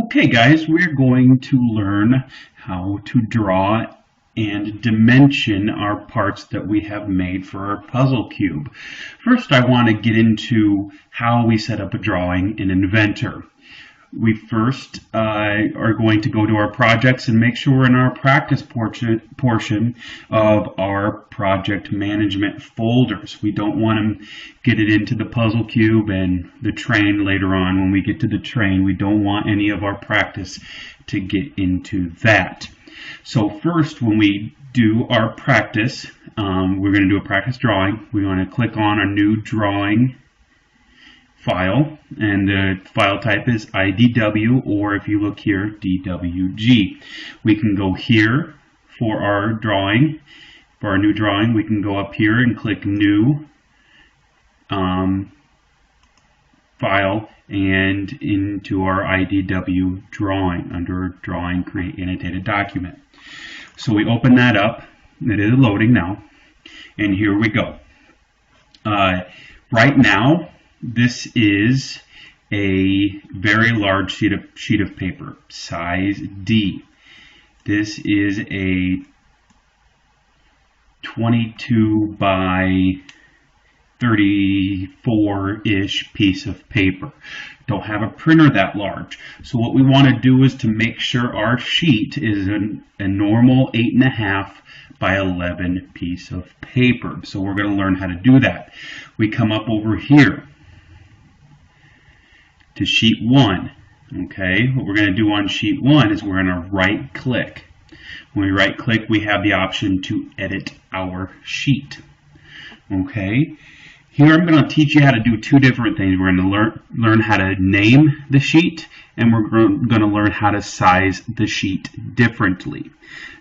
Okay guys, we're going to learn how to draw and dimension our parts that we have made for our puzzle cube. First, I want to get into how we set up a drawing in Inventor. We first are going to go to our projects and make sure we're in our practice portion of our project management folders. We don't want to get it into the puzzle cube and the train later on. When we get to the train, we don't want any of our practice to get into that. So first, when we do our practice, we're going to do a practice drawing. We're going to click on a new drawing file, and the file type is IDW, or if you look here, DWG. We can go here for our drawing. For our new drawing, we can go up here and click New File and into our IDW drawing under Drawing, Create Annotated Document. So we open that up. It is loading now, and here we go. Right now, this is a very large sheet of paper, size D. This is a 22 by 34-ish piece of paper. Don't have a printer that large. So what we want to do is to make sure our sheet is a normal 8.5 by 11 piece of paper. So we're going to learn how to do that. We come up over here to sheet 1. Okay, what we're going to do on sheet 1 is we're going to right click. When we right click, we have the option to edit our sheet. Okay, here I'm going to teach you how to do two different things. We're going to learn how to name the sheet, and we're going to learn how to size the sheet differently.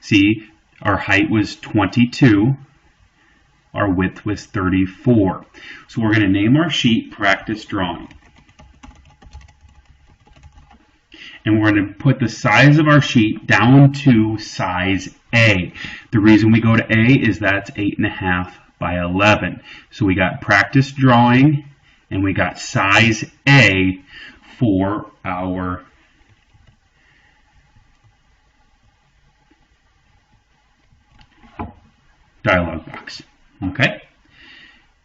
See, our height was 22. Our width was 34. So we're going to name our sheet Practice Drawing. And we're going to put the size of our sheet down to size A. The reason we go to A is that's 8.5 by 11. So we got Practice Drawing and we got size A for our dialog box. Okay?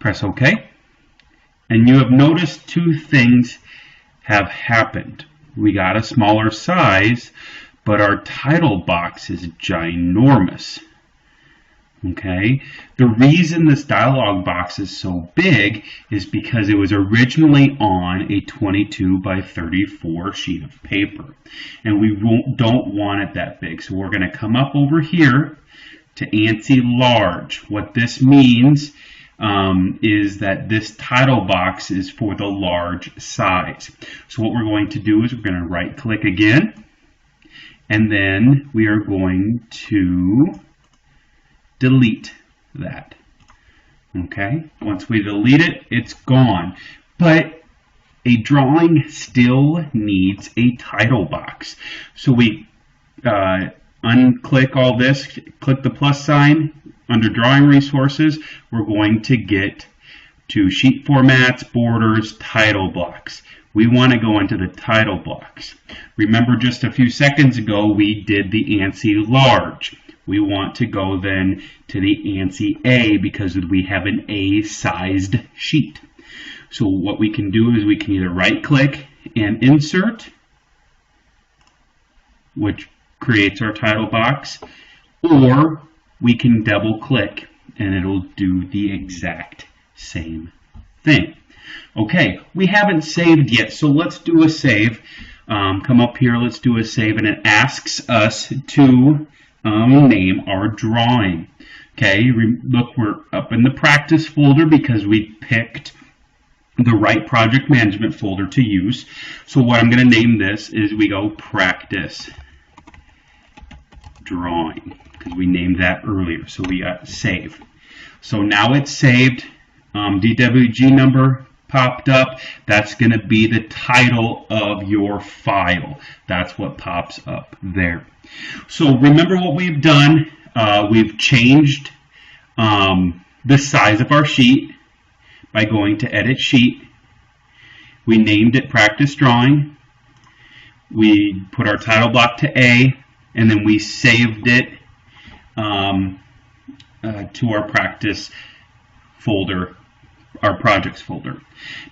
Press OK. And you have noticed two things have happened. We got a smaller size, but our title box is ginormous. Okay, the reason this dialog box is so big is because it was originally on a 22 by 34 sheet of paper, and we don't want it that big. So we're going to come up over here to ANSI large. What this means is that this title box is for the large size. So what we're going to do is we're going to right click again, and then we are going to delete that. Okay, once we delete it, it's gone. But a drawing still needs a title box. So we unclick all this, click the plus sign. Under Drawing Resources, we're going to get to Sheet Formats, Borders, Title Blocks. We want to go into the title blocks. Remember just a few seconds ago we did the ANSI large. We want to go then to the ANSI A because we have an A-sized sheet. So what we can do is we can either right click and insert, which creates our title box, or we can double click and it'll do the exact same thing. Okay, we haven't saved yet, so let's do a save. Come up here, let's do a save, and it asks us to name our drawing. Okay, look, we're up in the practice folder because we picked the right project management folder to use. So what I'm going to name this is we go Practice Drawing, because we named that earlier. So we got save. So now it's saved. DWG number popped up. That's going to be the title of your file. That's what pops up there. So remember what we've done. We've changed the size of our sheet by going to Edit Sheet. We named it Practice Drawing. we put our title block to A, and then we saved it to our practice folder, our projects folder.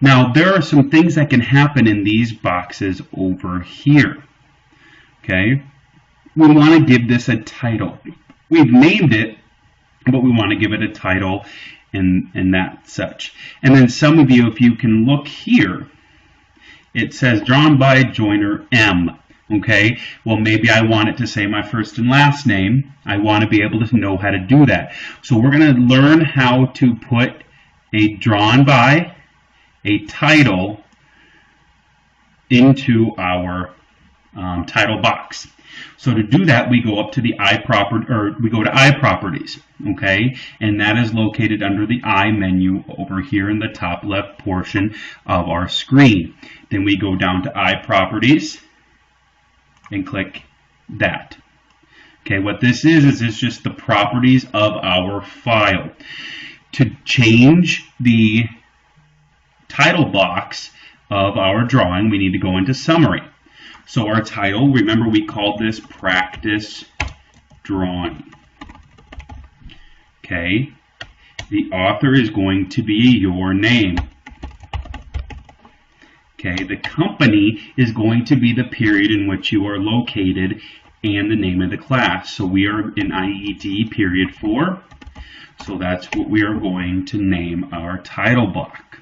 Now there are some things that can happen in these boxes over here. Okay, we want to give this a title. We've named it, but we want to give it a title and that such. And then some of you, if you can look here, it says drawn by joiner M. Okay, well maybe I want it to say my first and last name. I want to be able to know how to do that. So we're going to learn how to put a drawn by, a title into our title box. So to do that, we go up to the we go to I properties, okay, and that is located under the I menu over here in the top left portion of our screen. Then we go down to I properties and click that. Okay, what this is it's just the properties of our file. To change the title box of our drawing, we need to go into summary. So our title, remember we called this practice drawing. Okay, the author is going to be your name. Okay, the company is going to be the period in which you are located and the name of the class. So we are in IED period 4. So that's what we are going to name our title block.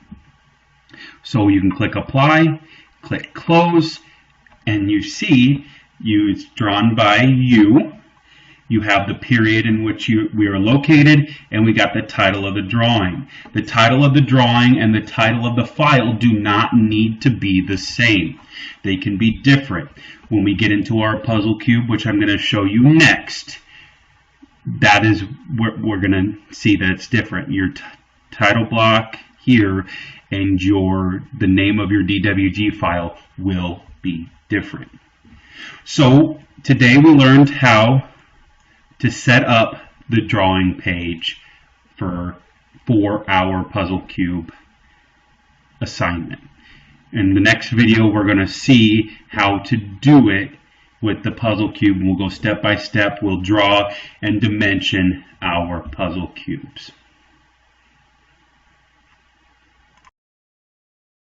So you can click apply, click close, and you see it's drawn by you. You have the period in which we are located, and we got the title of the drawing. The title of the drawing and the title of the file do not need to be the same. They can be different. When we get into our puzzle cube, which I'm going to show you next, that is where we're going to see that it's different. Your title block here and the name of your DWG file will be different. So today we learned how to set up the drawing page for our puzzle cube assignment. In the next video we're going to see how to do it with the puzzle cube. We'll go step by step. We'll draw and dimension our puzzle cubes.